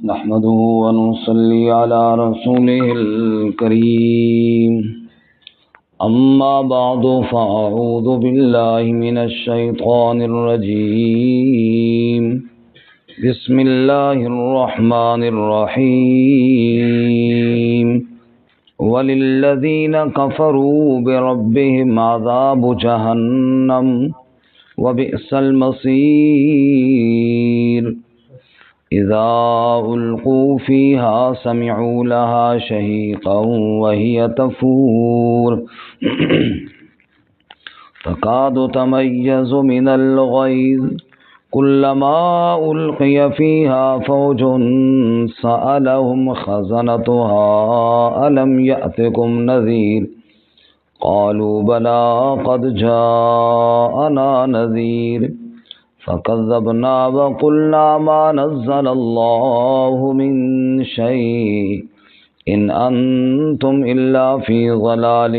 نحمده ونصلي على رسوله الكريم أما بعد فأعوذ بالله من الشيطان الرجيم بسم الله الرحمن الرحيم وللذين كفروا بربهم عذاب جهنم وبئس المصير إذا ألقوا فيها سمعوا لها شهيقا وهي تفور تكاد تميز من الغيظ كلما ألقي فيها فوج سألهم خزنتها ألم يأتكم نذير قالوا بلى قد جاءنا نذير فكذبنا وقلنا ما نزل الله من شيء إن أنتم إلا في ضلال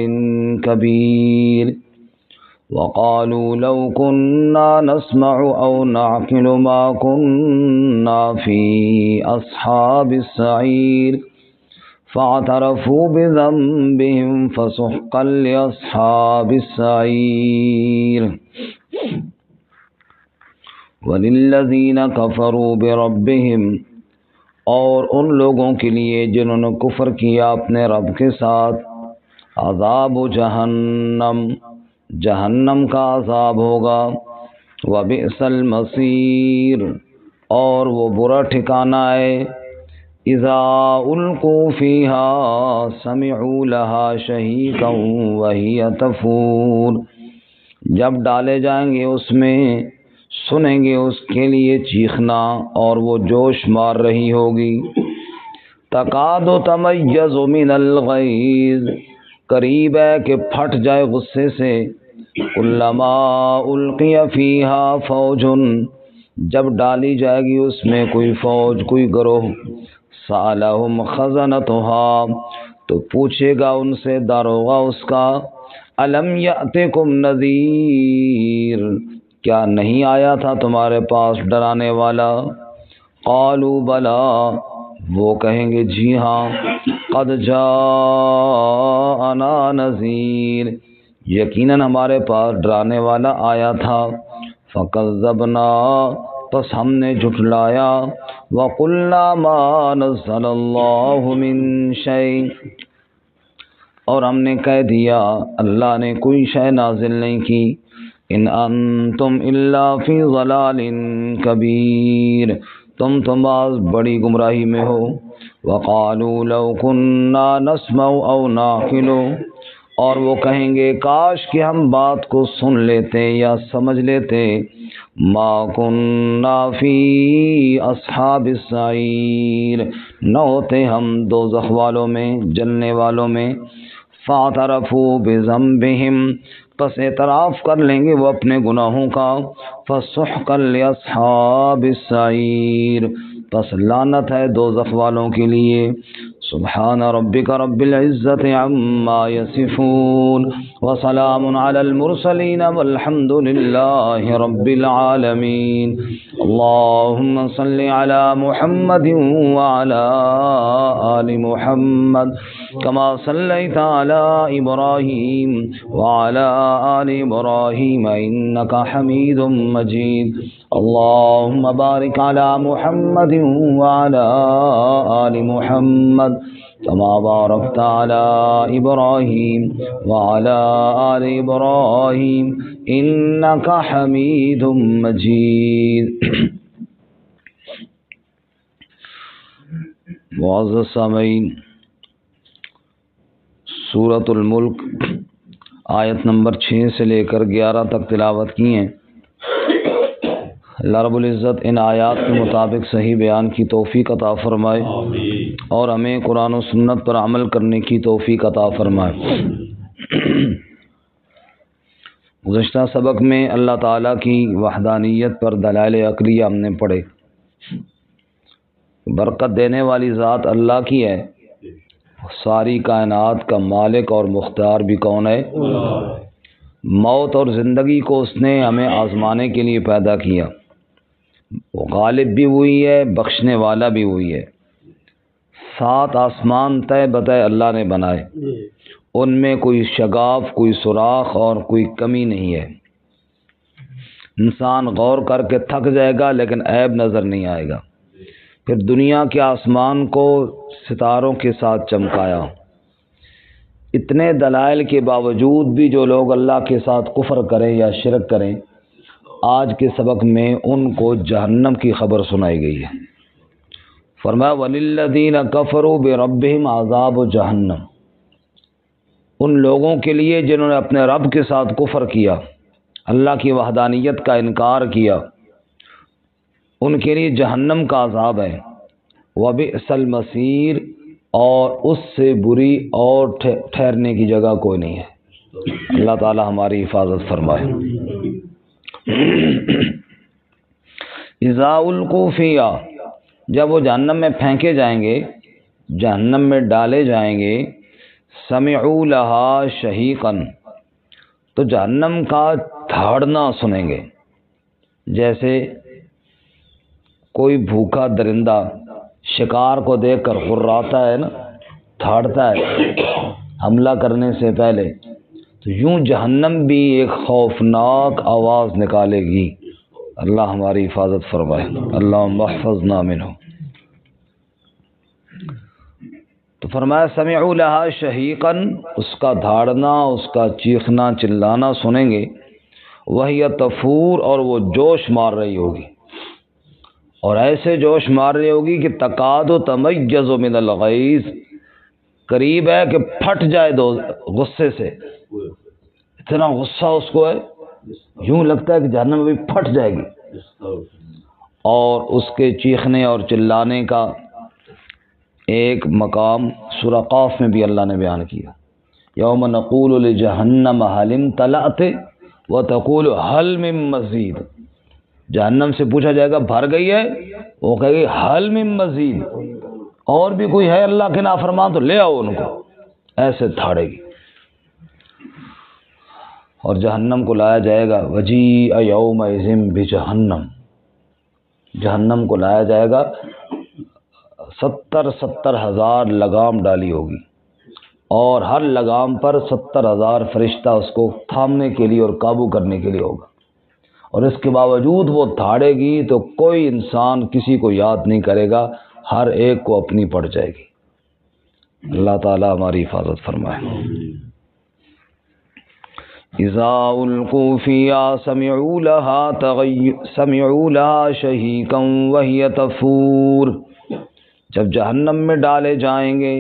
كبير وقالوا لو كنا نسمع أو نعقل ما كنا في أصحاب السعير فاعترفوا بذنبهم فسحقا لأصحاب السعير وَلِلَّذِينَ كَفَرُوا بِرَبِّهِمْ اور ان لوگوں کے لیے جنہوں نے کفر کیا اپنے رب کے ساتھ عذاب جہنم جہنم کا عذاب ہوگا وَبِئْسَ الْمَصِيرُ اور وہ برا ٹھکانہ ہے اذا القوا فیہا سمعوا لہا شہیقا وہی تفور جب ڈالے جائیں گے اس میں سنیں گے اس کے لیے چیخنا اور وہ جوش مار رہی ہوگی تکاد تمیز من الغیظ قریب ہے کہ پھٹ جائے غصے سے کلما القی فیہا فوج جب ڈالی جائے گی اس میں کوئی فوج کوئی گروہ سألہم خزنتہا تو پوچھے گا ان سے داروغہ اس کا الم یأتکم نذیر کیا نہیں آیا تھا تمہارے پاس ڈرانے والا قالوا بلا وہ کہیں گے جی ہاں قد جاءنا نذیر یقیناً ہمارے پاس ڈرانے والا آیا تھا فکذبنا پس ہم نے جھٹلایا وقلنا ما نزل اللہ من شیء اور ہم نے کہہ دیا اللہ نے کوئی شے نازل نہیں کی ان انتم الا فی ضلال کبیر تم بعض بڑی گمراہی میں ہو وقالوا لو كنا نسمع او نعقل اور وہ کہیں گے کاش کہ ہم بات کو سن لیتے یا سمجھ لیتے ما كنا فی اصحاب السعیر نہ ہوتے ہم دوزخ والوں میں جلنے والوں میں فاعترفوا بذنبہم پس اعتراف کر لیں گے وہ اپنے گناہوں کا فسحقا لاصحاب السعیر پس لعنت ہے دوزخ والوں کے لیے سبحان ربک رب العزت عما یصفون وسلام علی المرسلین والحمد للہ رب العالمین اللہم صل علی محمد وعلی آل محمد كما صليت على إبراهيم وعلى آل إبراهيم إنك حميد مجيد اللهم بارك على محمد وعلى آل محمد كما باركت على إبراهيم وعلى آل إبراهيم إنك حميد مجيد معزز سامعین سورۃ الملک آیت نمبر 6 سے لے کر 11 تک تلاوت کی ہیں اللہ رب العزت ان آیات کے مطابق صحیح بیان کی توفیق عطا فرمائے اور ہمیں قرآن و سنت پر عمل کرنے کی توفیق عطا فرمائے گزشتہ سبق میں اللہ تعالیٰ کی وحدانیت پر دلائل عقلیہ ہم نے پڑھے برکت دینے والی ذات اللہ کی ہے ساری کائنات کا مالک اور مختار بھی کون ہے موت اور زندگی کو اس نے ہمیں آزمانے کے لیے پیدا کیا وہ غالب بھی وہی ہے بخشنے والا بھی وہی ہے 7 آسمان طے بتائے اللہ نے بنائے، ان میں کوئی شگاف، کوئی سوراخ اور کوئی کمی نہیں ہے۔ انسان غور کر کے تھک جائے گا لیکن عیب نظر نہیں آئے گا۔ پھر دنیا کے آسمان کو ستاروں کے ساتھ چمکایا۔ اتنے دلائل کے باوجود بھی جو لوگ اللہ کے ساتھ کفر کریں یا شرک کریں، آج کے سبق میں ان کو جہنم کی خبر سنائی گئی ہے۔ فرمایا وَلِلَّذِينَ كَفَرُوا بِرَبِّهِمْ عَذَابُ جہنم، ان لوگوں کے لیے جنہوں نے اپنے رب کے ساتھ کفر کیا، اللہ کی وحدانیت کا انکار کیا، ان کے لیے جہنم کا عذاب ہے۔ وَبِئْسَ الْمَصِيرُ، اور اس سے بری اور ٹھہرنے کی جگہ کوئی نہیں ہے۔ اللہ تعالی ہماری حفاظت فرمائے۔ اذا القوا فیہا، جب وہ جہنم میں پھینکے جائیں گے، جہنم میں ڈالے جائیں گے، سمعوا لہا شہیقا، تو جہنم کا دھاڑنا سنیں گے۔ جیسے کوئی بھوکا درندہ شکار کو دیکھ کر غراتا ہے نا، دھاڑتا ہے حملہ کرنے سے پہلے، تو یوں جہنم بھی ایک خوفناک آواز نکالے گی۔ اللہ ہماری حفاظت فرمائے۔ اللہم احفظنا منہ۔ تو فرمایا سمعوا لہا شہیقا، اس کا دھاڑنا، اس کا چیخنا چلانا سنیں گے۔ وہی تفور، اور وہ جوش مار رہی ہوگی، اور ایسے جوش مار رہی ہوگی کہ تکاد تمیز من الغیظ، قریب ہے کہ پھٹ جائے دو غصے سے، اتنا غصہ اس کو ہے، یوں لگتا ہے کہ جہنم ابھی پھٹ جائے گی۔ اور اس کے چیخنے اور چلانے کا ایک مقام سورہ قاف میں بھی اللہ نے بیان کیا، یوم نقول لجہنم هل امتلأت وتقول هل من مزید، جہنم سے پوچھا جائے گا بھر گئی ہے، وہ کہے گی هل من مزید، اور بھی کوئی ہے اللہ کے نافرمان تو لے آؤ ان کو، ایسے دھاڑے گی۔ اور جہنم کو لایا جائے گا، وجیء یومئذ بجہنم، جہنم کو لایا جائے گا، 70,000 لگام ڈالی ہوگی، اور ہر لگام پر 70,000 فرشتہ اس کو تھامنے کے لیے اور قابو کرنے کے لیے ہوگا، اور اس کے باوجود وہ دھاڑے گی تو کوئی انسان کسی کو یاد نہیں کرے گا، ہر ایک کو اپنی پڑ جائے گی۔ اللہ تعالی ہماری حفاظت فرمائے۔ اذا القوا فیہا سمعوا لہا شہیقا وہی تفور، جب جہنم میں ڈالے جائیں گے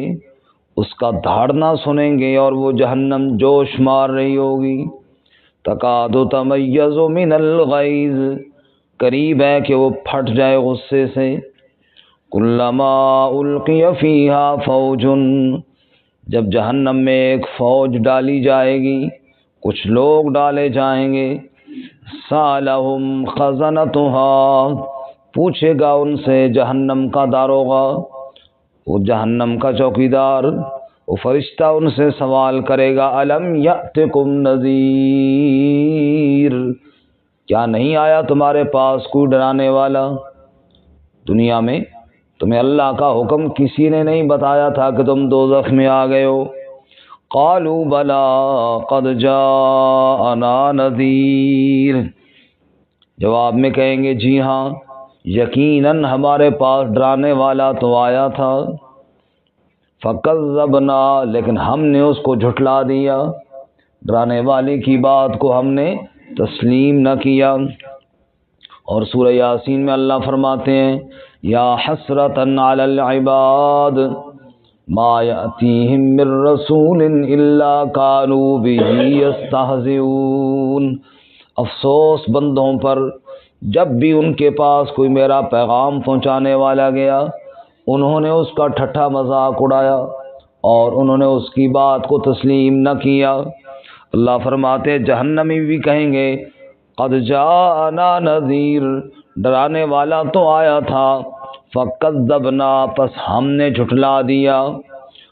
اس کا دھاڑنا سنیں گے، اور وہ جہنم جوش مار رہی ہوگی۔ تکاد تمیز من الغیظ، قریب ہے کہ وہ پھٹ جائے غصے سے۔ کلما القی فیہا فوج، جب جہنم میں ایک فوج ڈالی جائے گی، کچھ لوگ ڈالے جائیں گے، سالہم خزنتہا، پوچھے گا ان سے جہنم کا داروغہ، وہ جہنم کا چوکیدار، وہ فرشتہ ان سے سوال کرے گا، الم یأتکم نذیر، کیا نہیں آیا تمہارے پاس کوئی ڈرانے والا؟ دنیا میں تمہیں اللہ کا حکم کسی نے نہیں بتایا تھا کہ تم دوزخ میں آ گئے ہو؟ قالوا بلا قد جاءنا نذیر، جواب میں کہیں گے جی ہاں، یقیناً ہمارے پاس ڈرانے والا تو آیا تھا۔ فکذبنا، لیکن ہم نے اس کو جھٹلا دیا، ڈرانے والے کی بات کو ہم نے تسلیم نہ کیا۔ اور سورہ یاسین میں اللہ فرماتے ہیں، یا حسرۃ علی العباد ما یأتیہم من رسول الا کانوا بہ یستہزئون، افسوس بندوں پر، جب بھی ان کے پاس کوئی میرا پیغام پہنچانے والا گیا انہوں نے اس کا ٹھٹھا مذاق اڑایا اور انہوں نے اس کی بات کو تسلیم نہ کیا۔ اللہ فرماتے جہنمی بھی کہیں گے قد جاءنا نذیر، ڈرانے والا تو آیا تھا، فکذبنا، پس ہم نے جھٹلا دیا،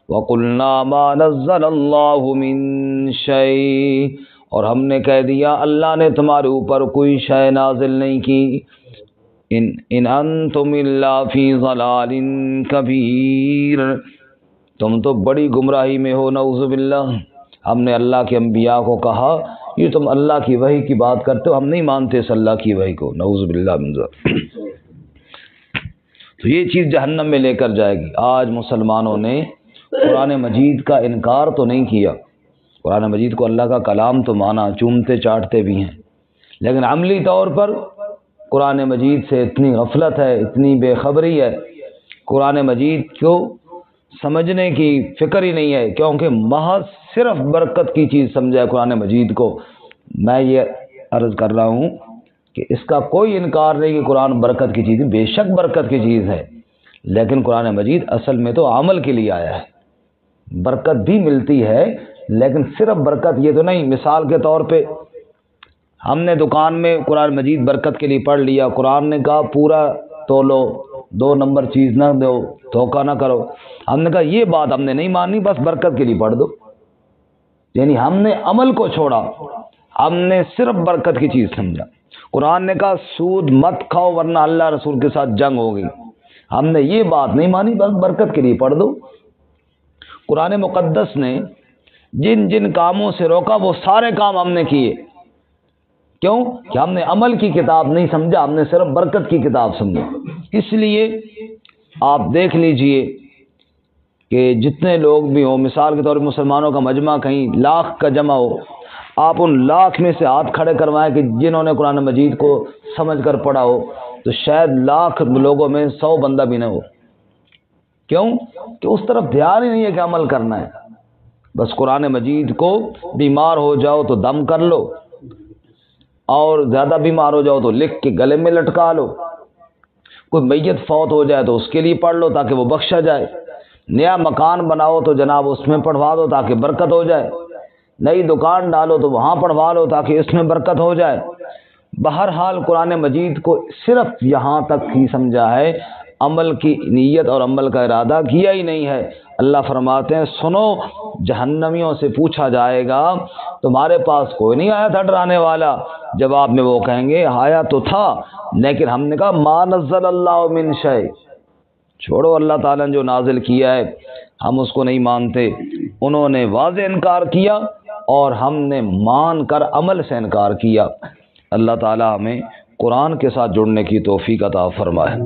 وقلنا ما نزل اللہ من شیء، اور ہم نے کہہ دیا اللہ نے تمہارے اوپر کوئی شے نازل نہیں کی۔ ان انتم الا فی ضلال کبیر، تم تو بڑی گمراہی میں ہو، نعوذ باللہ۔ ہم نے اللہ کے انبیاء کو کہا یہ تم اللہ کی وحی کی بات کرتے ہو، ہم نہیں مانتے اس اللہ کی وحی کو، نعوذ باللہ من ذلک۔ تو یہ چیز جہنم میں لے کر جائے گی۔ آج مسلمانوں نے قرآن مجید کا انکار تو نہیں کیا، قرآن مجید کو اللہ کا کلام تو مانا، چومتے چاٹتے بھی ہیں، لیکن عملی طور پر قرآن مجید سے اتنی غفلت ہے، اتنی بے خبری ہے، قرآن مجید کو سمجھنے کی فکر ہی نہیں ہے، کیونکہ محض صرف برکت کی چیز سمجھا ہے قرآن مجید کو۔ میں یہ عرض کر رہا ہوں کہ اس کا کوئی انکار نہیں کہ قرآن برکت کی چیز ہے، بے شک برکت کی چیز ہے، لیکن قرآن مجید اصل میں تو عمل کے لیے آیا ہے۔ برکت بھی ملتی ہے لیکن صرف برکت یہ تو نہیں، مثال کے طور پہ ہم نے دکان میں قرآن مجید برکت کے لیے پڑھ لیا، قرآن نے کہا پورا تولو، 2 نمبر چیز نہ دو، دھوکہ نہ کرو، ہم نے کہا یہ بات ہم نے نہیں مانی، بس برکت کے لیے پڑھ دو، یعنی ہم نے عمل کو چھوڑا، ہم نے صرف برکت کی چیز سمجھا۔ قرآن نے کہا سود مت کھاؤ ورنہ اللہ رسول کے ساتھ جنگ ہوگی، ہم نے یہ بات نہیں مانی، بس برکت کے لیے پڑھ دو۔ قرآن مقدس نے جن جن کاموں سے روکا وہ سارے کام ہم نے کیے، کیوں کہ ہم نے عمل کی کتاب نہیں سمجھا، ہم نے صرف برکت کی کتاب سمجھا۔ اس لیے آپ دیکھ لیجئے کہ جتنے لوگ بھی ہوں، مثال کے طور پر مسلمانوں کا مجمع کہیں لاکھ کا جمع ہو، آپ ان لاکھ میں سے ہاتھ کھڑے کروائیں کہ جنہوں نے قرآن مجید کو سمجھ کر پڑھا ہو، تو شاید لاکھ لوگوں میں 100 بندہ بھی نہ ہو۔ کیوں کہ اس طرف دھیان ہی نہیں ہے کہ عمل کرنا ہے، بس قرآن مجید کو بیمار ہو جاؤ تو دم کر لو، اور زیادہ بیمار ہو جاؤ تو لکھ کے گلے میں لٹکا لو، کوئی میت فوت ہو جائے تو اس کے لیے پڑھ لو تاکہ وہ بخشا جائے، نیا مکان بناؤ تو جناب اس میں پڑھوا دو تاکہ برکت ہو جائے، نئی دکان ڈالو تو وہاں پڑھوا لو تاکہ اس میں برکت ہو جائے۔ بہرحال قرآن مجید کو صرف یہاں تک ہی سمجھا ہے، عمل کی نیت اور عمل کا ارادہ کیا ہی نہیں ہے۔ اللہ فرماتے ہیں سنو، جہنمیوں سے پوچھا جائے گا تمہارے پاس کوئی نہیں آیا تھا ڈرانے والا؟ جواب میں وہ کہیں گے آیا تو تھا، لیکن ہم نے کہا ما نزل اللہ من شیء، چھوڑو اللہ تعالیٰ نے جو نازل کیا ہے ہم اس کو نہیں مانتے۔ انہوں نے واضح انکار کیا اور ہم نے مان کر عمل سے انکار کیا۔ اللہ تعالیٰ ہمیں قرآن کے ساتھ جڑنے کی توفیق عطا فرمائے۔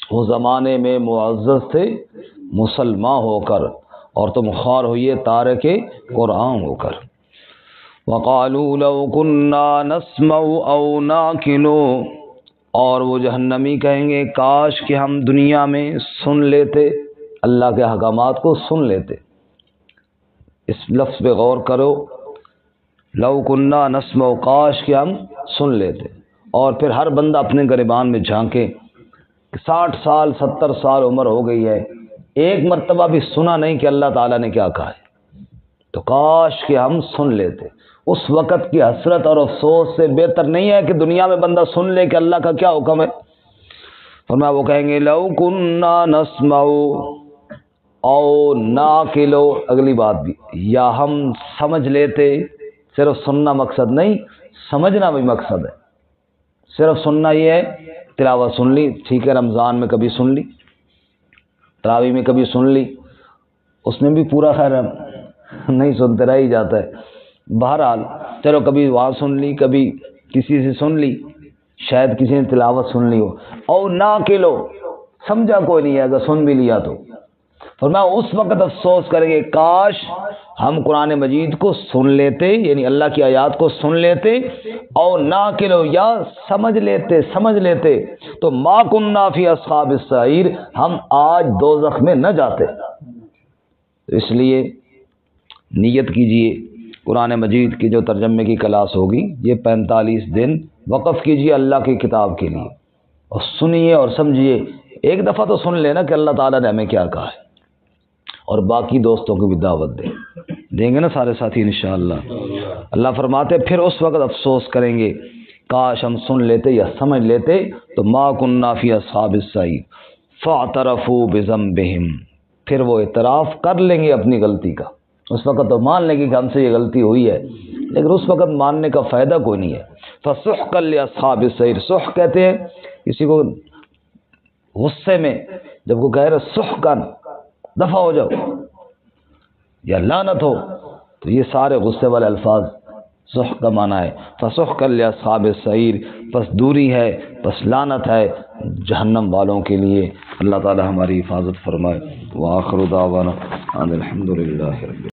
وہ زمانے میں معزز تھے مسلمان ہو کر، اور تم خوار ہوئیے تارک قرآن ہو کر۔ وَقَالُوا لَوْ كُنَّا نَسْمَعُ أَوْ نَعْقِلُ، اور وہ جہنمی کہیں گے کاش کہ ہم دنیا میں سن لیتے، اللہ کے احکامات کو سن لیتے۔ اس لفظ پہ غور کرو، لو کننا نسمع، کاش کہ ہم سن لیتے۔ اور پھر ہر بندہ اپنے گریبان میں جھانکے، 60 سال 70 سال عمر ہو گئی ہے، ایک مرتبہ بھی سنا نہیں کہ اللہ تعالیٰ نے کیا کہا ہے، تو کاش کہ ہم سن لیتے۔ اس وقت کی حسرت اور افسوس سے بہتر نہیں ہے کہ دنیا میں بندہ سن لے کہ اللہ کا کیا حکم ہے۔ فرمایا وہ کہیں گے لو کننا نسمع او ناقل، اگلی بات بھی، یا ہم سمجھ لیتے، صرف سننا مقصد نہیں، سمجھنا بھی مقصد ہے۔ صرف سننا یہ ہے تلاوت سن لی، ٹھیک ہے، رمضان میں کبھی سن لی، تراویح میں کبھی سن لی، اس میں بھی پورا خیر نہیں سنتے رہ ہی جاتا ہے۔ بہرحال چلو کبھی وہاں سن لی، کبھی کسی سے سن لی، شاید کسی نے تلاوت سن لی ہو، او نہ کلو، سمجھا کوئی نہیں ہے اگر سن بھی لیا تو۔ فرمایا اس وقت افسوس کریں گے کاش ہم قرآن مجید کو سن لیتے، یعنی اللہ کی آیات کو سن لیتے، او نہ کلو، یا سمجھ لیتے تو ما کننا فی اصحاب السعیر، ہم آج دوزخ میں نہ جاتے۔ اس لیے نیت کیجئے، قرآن مجید کی جو ترجمے کی کلاس ہوگی یہ 45 دن وقف کیجئے اللہ کی کتاب کے لیے، اور سنیے اور سمجھیے، ایک دفعہ تو سن لینا کہ اللہ تعالیٰ نے ہمیں کیا کہا ہے، اور باقی دوستوں کو بھی دعوت دیں گے نا سارے ساتھی انشاءاللہ۔ اللہ فرماتے پھر اس وقت افسوس کریں گے کاش ہم سن لیتے یا سمجھ لیتے، تو ما کننا فی اصحاب السعیر فاعترفوا بذنبہم، پھر وہ اعتراف کر لیں گے اپنی غلطی کا۔ اس وقت تو مان لیں گے کہ ہم سے یہ غلطی ہوئی ہے، لیکن اس وقت ماننے کا فائدہ کوئی نہیں ہے۔ فسحقا لاصحاب السعیر، سحق کہتے ہیں کسی کو غصے میں جب کو کہہ رہے سحقن دفع ہو جاؤ یا لعنت ہو، تو یہ سارے غصے والے الفاظ سحق کا معنی ہے۔ فسحقا لاصحاب السعیر، پس دوری ہے، پس لعنت ہے جہنم والوں کے لیے۔ اللہ تعالی ہماری حفاظت فرمائے۔ وآخر دعوانا ان الحمد للہ رب